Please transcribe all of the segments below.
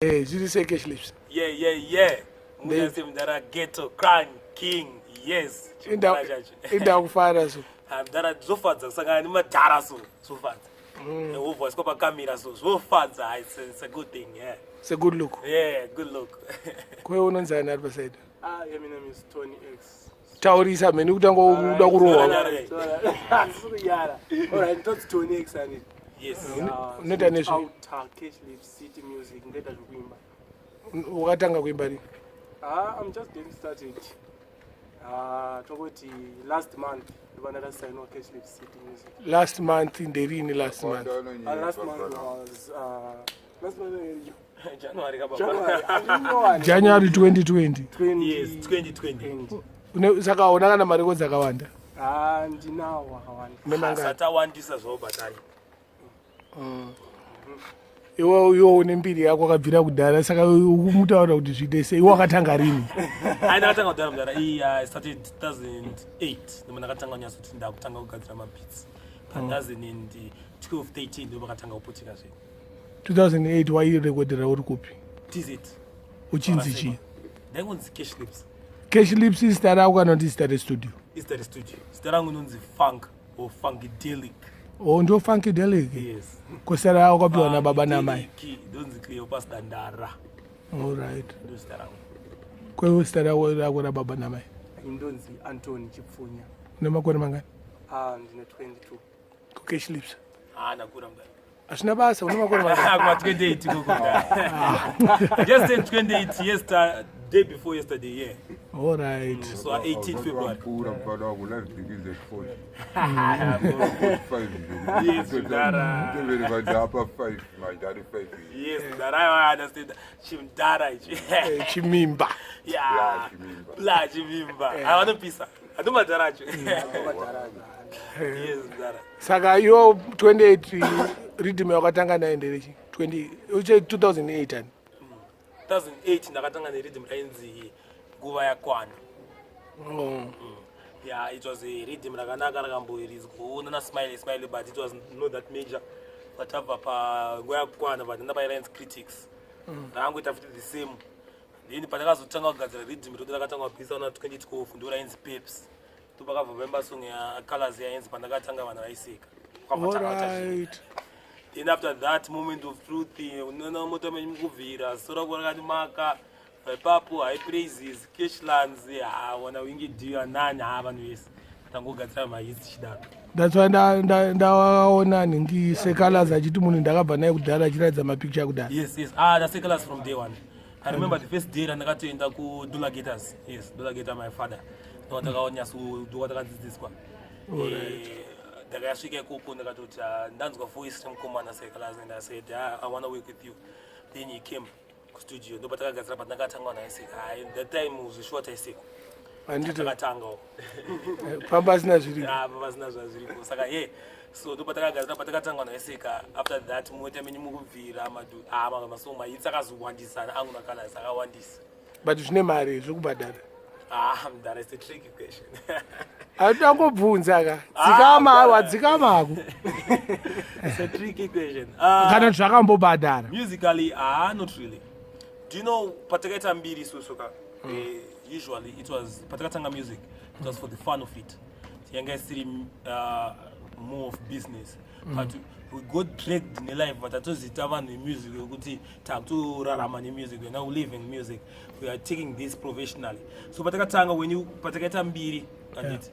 Ziri say cash lips. Yeah. Mudara ghetto, crown, king, yes. Inda kufara so. Mdara zofadza saka ni madhara so fadza. Voice kopa camera so fadza, it's a good thing, yeah. It's a good look. Yeah, good look. Kwe unonzana apa side. Yeah, my name is Tony X. Taurisa meni kutango uda kurowa. Alright, that's Tony X and it. Yes. Neta nesho. Out Cash Lips City Music ngeta zvekuimba. Wakatanga kuimba ni. I'm just getting started. Tokoti last month ndibana sign Cash Lips City Music. Last month nderini last month. Last month was January kaba. January 2020. Yes, 2020. Saka onakana mariko dzakawanda. Ndinawo wakawanda. Nemanga. Satawandisa zvobatali. Iwo une mbiri yako akabvira kudhara saka ukumutaura kuti zviite sei wakatanga rini. Ndakatanga kudhara mudhara I started 2008 ndomwe ndakatanga nyasa kuti ndakutanga kugadzira mabeats. Pa 2012 13 ndomwe ndakatanga kuputika zve. 2008 wairekodera uri kupi? TZ. Uchinzi chi? Ndaingonzi Cash Lips. Cash Lips zita rako kana kuti zita restudio? Zita restudio. Zita rangu inonzi Funk or Funkadelic. Ndo Funkadelic? Yes. Kosara yako kapiwa na baba na mai? Donzi Cleopas Dandara. Alright. Ndo zita rangu. Kwewe zita rako na baba na mai? Indonzi Anthony Chipfunya. Una makore mangani? Ndine 22. Ku Cash Lips? Nakura mudhara. Asina basa una makore mangani? Kuma 28 koko. Just in 28 yesterday, day before yesterday, yeah. Alright. So 18 February. Yes, Dara. Yes, Dara, I understand. Dara. Chimimba. Yeah. Bla Chimimba. I want a pizza. I do my Dara. Yes, Dara. Saka yo 28 rhythm yakatanga nayo nderechi 2008 ani 2008 ndakatanga nerhythm rainzi nguva yakwana. Yeah, it was a rhythm rakanaka rakamboirizwa na smiley but it was not that major. But apa pa nguva yakwana but ndabairainzi critics. Rangoita futi the same. Then pandakazotanga kugadzira rhythm roti rakatanga kupisa na 2012 ndorainzi Peps. Topakabva song ya Colors yainzi pandakatanga vanhu vaiseka. Alright. Then after that moment of truth, unoona moto mukuvhira sora kwarakati maka papo high praises Cashlands wana wingi dio nani vanhu vese tangogadzira mahits chidaro. That's why ndaona ningi Colors achiti munhu ndakabva naye kudhara achiratidza mapicture kudhara. Yes. That's Colors from day one. I remember the first day ndakatoenda kuDula Gators. Yes, Dula Gator my father. Ndakanyasa ndakadziswa. Ndakasvika ikoko ndakatoti ndanzwa voice remukomana Colors and I said I want to work with you. Then he came to studio ndo patakagadzira pandakatanga naye Seka. That time was short Seka. Andito takatanga. Pamba sina zviri. Pamba sina zviri. Saka so ndo patakagadzira patakatanga naye Seka. After that moto menyu mukubvira madu masoma hits akazowandisana angu na Colors akawandisa. But zvine mari zvokubhadhara. That is the tricky question. Atangobvunza ka. Dzikamaku. It's a tricky question. Kana zvakambobhadhara. Musically, not really. Do you know Patakata Mbiri Susoka? Usually it was Patakatanga music. It was for the fun of it. Younger city more of business. But we got dragged in life, but I told you the music, we could talk to Raramani music, we're now living music. We are taking this professionally. So Patakatanga, when you Patakata Mbiri and it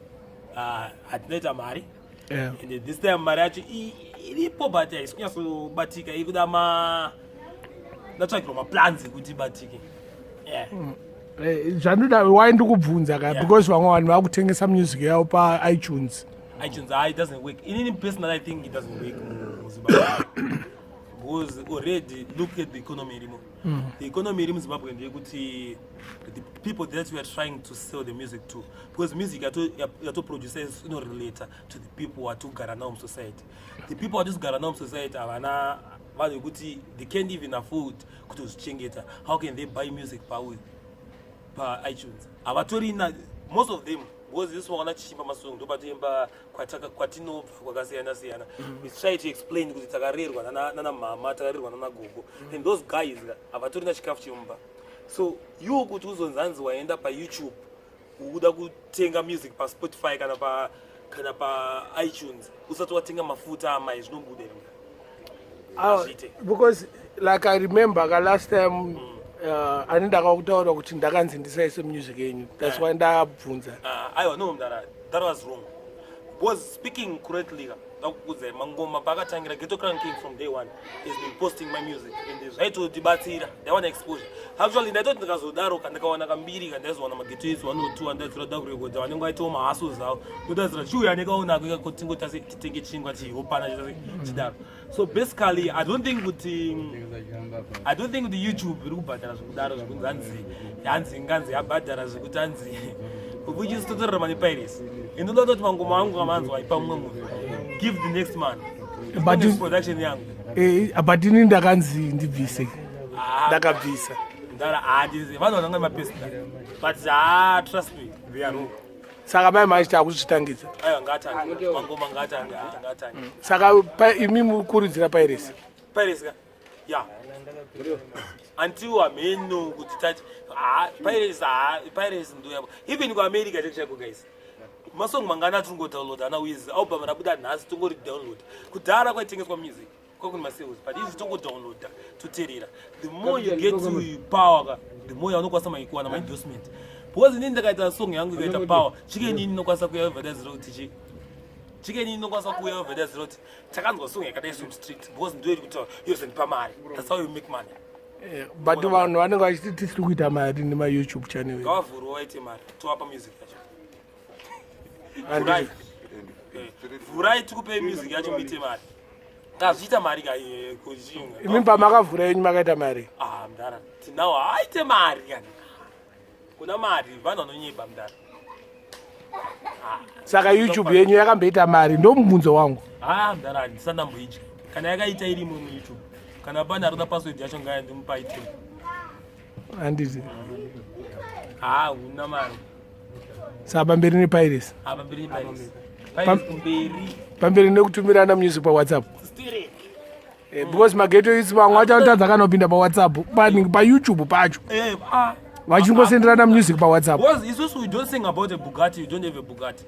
at later Mari. Yeah. And this time Mariachi ipobata isinyaso batika ikudama natsvakirwa maplans ekuti batike. Yeah. Zvandoda why ndikubvunza ka because vamwe vanhu vakutengesa music yavo pa iTunes. It doesn't work. In personal, I think it doesn't work. Because already look at the economy. The economy in Zimbabwe and the people that we are trying to sell the music to. Because music you have to producers relate to the who are to Garanom society. The people who are just Garanom society they can't even afford to change it. How can they buy music per iTunes? Most of them because this one chimba masung ndopatemba kwatinobva kwakasiyana siyana. We try to explain kuti takarerwa nana mama takarerwa nana gogo, and those guys avatorina chikafu chimba. So you kuti uzonzanzi waenda pa YouTube uda kutenga music pa Spotify kana pa iTunes usati watenga mafuta ama izvinobude. Because like I remember last time anenda akakutaura kuti ndakanzi ndisaise music yenyu, that's why ndabvunza. Aiwa, no, that was wrong. Was speaking correctly. Mangoma Bagatangira Ghetto Crown King from day one has been posting my music in this. I told Dibatira, they want exposure. Actually, I don't think I was Daro and the Kawanagambiri, and there's one of my guitars, 1 or 2, and that's what Dagre would do. And I told my asses out, but that's the truth. And I go now, we could think to take it chingati, open. So basically, I don't think with the YouTube, Ruba, that was Ganzi, Yanzi, Ganzi, Abad, as Gutanzi. We used to do Romani Paris. In the Lord Mango, give the next man. But this production young. But in the Ganzi in the visa. Daga visa. That is one of my best. But trust me, we are wrong. Saka mai chakuchitangisa. Ngata, Mango Mangata, Ngata. Saka imimu kurudzira Paris. Paris, yeah. Until I mean no good touch. Pirates ndo even kwa America chako guys. Masong mangana tungo download ana wiz album rabuda nasi tungo download. Kudara kwa things kwa music. Kwa kuna sales but this tungo download to terira. The more you get to power, the more you know kwasa maikuwa na endorsement. Because nini ndakaita song yangu ikaita power. Chike nini nokwasa kuya Vedas Road tiji. Chike nini nokwasa kuya Vedas Road. Chakanzwa song yakata swim street. Because ndo ikutoa yose ni pamari. That's how you make money. But vanhu vanenge vachiti tiri kuita mari nema YouTube channel. Ngavhurwa waite mari toapa music yacho. Vurai tikupe music yacho muite mari. Ngazviita mari kuzhinga. Imi pamakavhura yenyu makaita mari. Mudara. Tinawo aite mari kana. Kuna mari vanhu vanonyeba mudara. Saka YouTube yenyu yakamboita mari ndomubvunzo wangu. Mudara ndisandamboidya. Kana yakaita irimo muYouTube. Kana bana ruda password yacho ngaya ndimupa ite. Anditi. Una mari. Saka pamberi ne Pirates. Pamberi ne Pirates. Pirates kumberi. Pamberi nekutumirana music pa WhatsApp. Because mageto isi vamwe vachatadza kanopinda pa WhatsApp pa YouTube pacho. Vachingosenderana music pa WhatsApp. Because isusu we don't sing about a Bugatti, you don't have a Bugatti.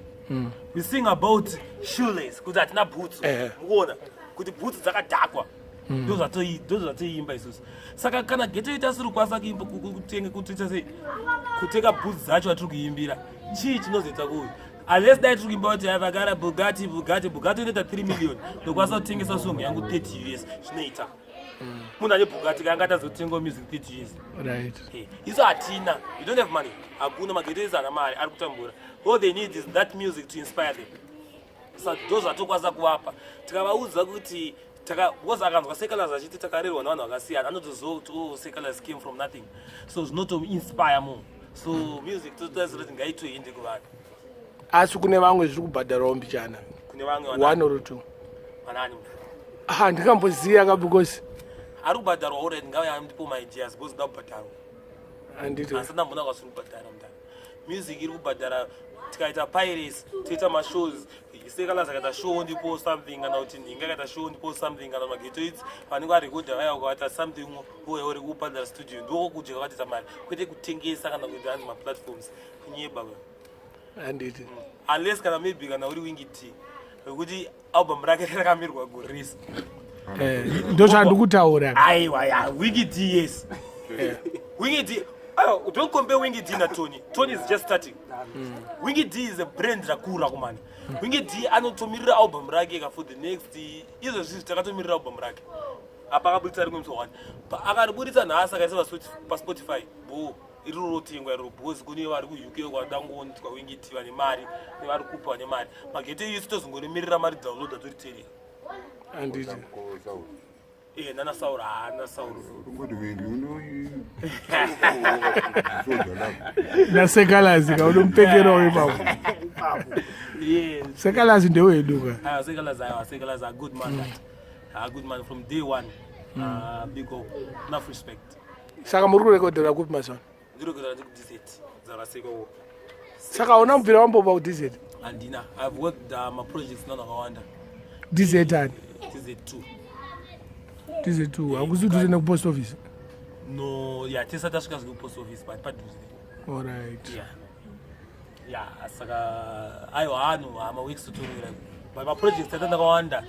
We sing about shoelace, kuti atina boots. Muona kuti boots dzakadhakwa. Those are imba isusu. Saka kana geto ita siri kwasa kutenga kutoita sei kuteka boots dzacho atiri kuimbira. Chii chinozoita kuyo? Unless that talking about I got a Bugatti inoita 3 million. Ndokwasa kutengesa song yangu 30 years zvinoita. Munhu ane Bugatti kanga atazotenga music 30 years. Right. Iso hatina. You don't have money. Hakuna mageto ezana mari ari kutambura. All they need is that music to inspire them. So those atokwasa kuvapa. Tikavaudza kuti because akanzwa Seekers achiti takarerwa navanhu vakasiyana anotoziva kuti Seekers came from nothing. So it's not to inspire more. So music totaziva kuti ngaitoende kuvanhu. Asi kune vamwe zviri kubhadharawo mbichana. Kune vamwe 1 or 2. Vanani? Ndikamboziya ka because ari kubhadharwa already ngauya ndipo my ideas because ndakubhadharwa. Anditi. Asi ndambona kwasiri kubhadhara mudhara. Music iri kubhadhara tikaita Pirates toita mashows. Seekers akaita show ndipo something kana kuti Ninga akaita show ndipo something kana mageto idzi vanenge varekodha vaya vakaita something uye uri kubhadhara studio ndoko kudya kwakatoita mari kwete kutengesa kana kuti hanzi maplatforms kunyeba kwe. Anditi. Unless kana maybe kana uri Wingy T wekuti album rake rakamirwa kurelease. Ndo zvandikutaura. Aiwa ya Wingy T yes. Wingy T don't compare Wingy D na Tony. Tony is just starting. Wingy D is a brand rakura kumani. Wingy D anotomirira album rake for the next izo zvizvi takatomirira album rake. Apa akabudisa rimwe musi one. Akaribudisa nhasi akaisa pa Spotify. Iruro tingwa iruro bozi kune vari ku UK kwadango kwa Wingy D vane mari nevari kupa vane mari. Mageto isu tozongoremerera mari download atoriterera. Anditi. Nana Saura, Nana Saura. Na Seekers unompekerawo ipapo. Yes. Seekers ndeweduka. Seekers are good man. A good man from day one. Big up, enough respect. Saka muri kurekodera kupi mazwana? Ndiri kurekodera ndikuti 17 dzakaseka wo. Saka una mbira wambobva ku DZ. Andina, I've worked my projects none akawanda. DZ tani. TZ2. DZ2 akuzuduze ne ku post office. No, yeah, tesa tasvika ku post office but padhuze. All right. Yeah, saka aiwa hanu ama weeks to but my projects akawanda.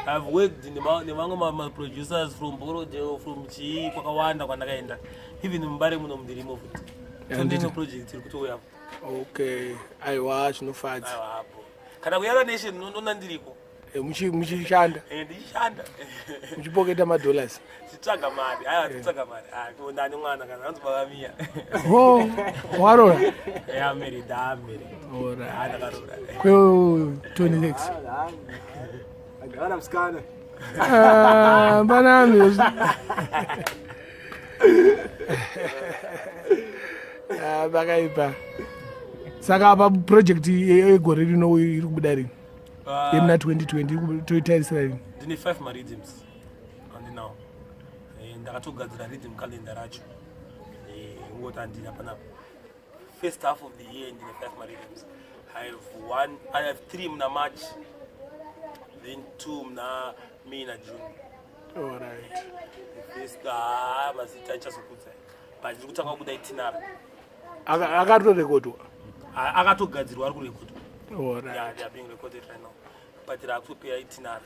I've worked in the my producers from Borojo, from Chi, kwakawanda kwandakaenda. Even mbare muno mdirimo futi. Tondino project iri kutoya. Okay. Aiwa chinofadza. Aiwa hapo. Kana kuyala nation nonona ndiriko. Muchishanda. Ndishanda. Muchipoketa madollars. Titsvaga mari. Aiwa titsvaga mari. Ndani mwana kana anzi baba mia. Oh, warora. Ameri dameri. Ora. Anakarora. Kwe 26. Ana msikana. Banami. Bakaipa. Saka apa project egore rino iri kubuda rini. Yemna 2020 toitarisira rini. Ndine 5 ma rhythms. And now. Ndakatogadzira rhythm calendar racho. Ngota ndina pana. First half of the year ndine 5 ma rhythms. I have 3 mna March. Then 2 mna May na June. All right. First mazita achazokudza. But ndiri kutanga kubuda itinara. Akatorekodwa. Akatogadzirwa ari kurekodwa. All right. Yeah, they are being recorded right now. But they are kutopera itinara.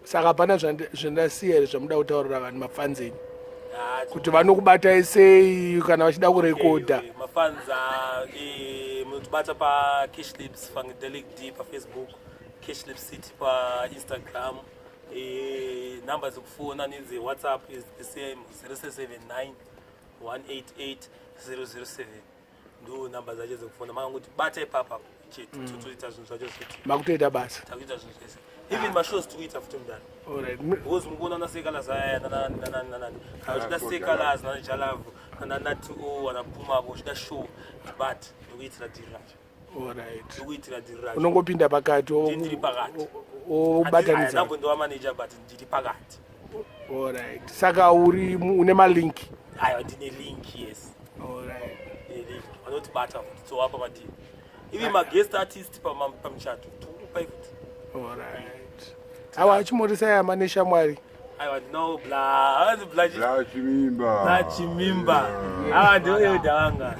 Saka pana zvandasiya zvamuda kutaurira vanhu mafanzeni kuti vanokubatai sei kana vachida kurekodha. Mafanza munotibata pa Cashlips Funkadelic D pa Facebook, Cashlips City pa Instagram. Numbers dzekufona nedze WhatsApp is the same 0779 188 007. Ndo namba dzacho dzekufona makangoti bata ipapa chetu totoita zvinhu zvacho zviti Makutoita basa. takuita zvinhu zvese. Even mashows toita futi mudani. All right. Because mungona na Sekalaz aya na uchida Sekalaz na Jalavu na Natu wana Puma hapo uchida show but ukuitira diriracho. All right. Ukuitira diriracho. Unongopinda pakati ndiri pakati. obatanidza. Ndambo ndo manager but ndiri pakati. All right. Saka uri une malink. Ayo ndine link yes. All right. Link. Anotibata futi so hapa mati. Even my guest artist pamuchato tokupa futi. All right. Awa chimorisa ya manesha mwari. Ayo no bla chimimba. Awa ndo elder wanga.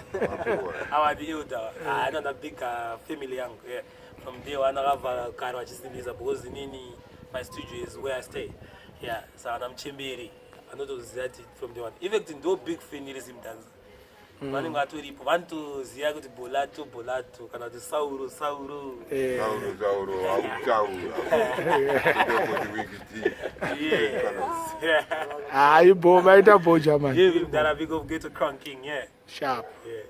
Awa the elder. Another big family yangu. Yeah. From there one akava kari vachisimbiza because nini my studio is where I stay. Yeah, so I'm Chemberi. Anotoziva kuti from the one. Even ndo big fan iri simdanza. Vanenge vatoripo vanotoziva kuti bolato kana kuti sauro Hayi bo maita boja man. yeah, that are big of ghetto cranking, yeah. Sharp. Yeah.